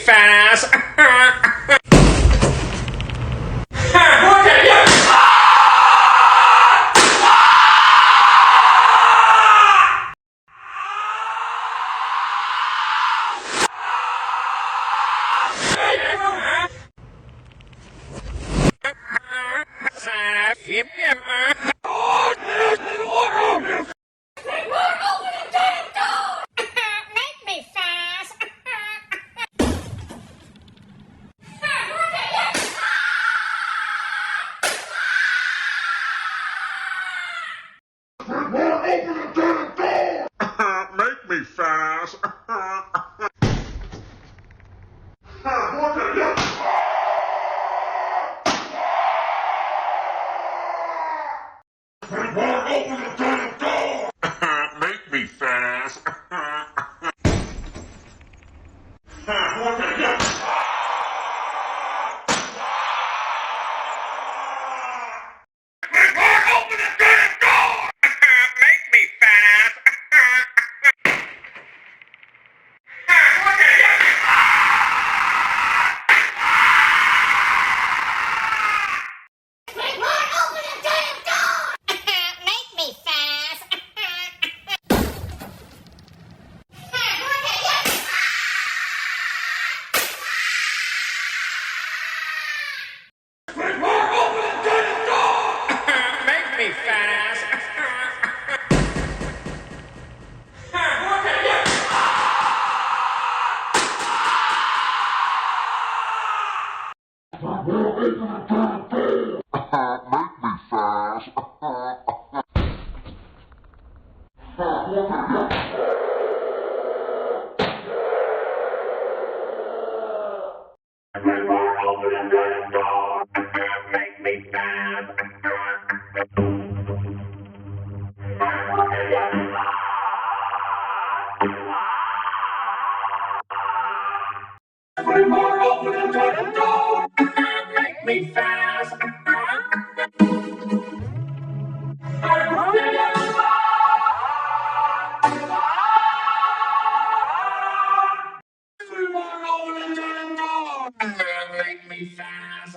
fast. Make me fast. Make me fast. Make me fast. Make me fast. Squidward, open the damn door. Make me fast. Make me fast. Make me fast. Make me fast. Make me fast. Make me fast.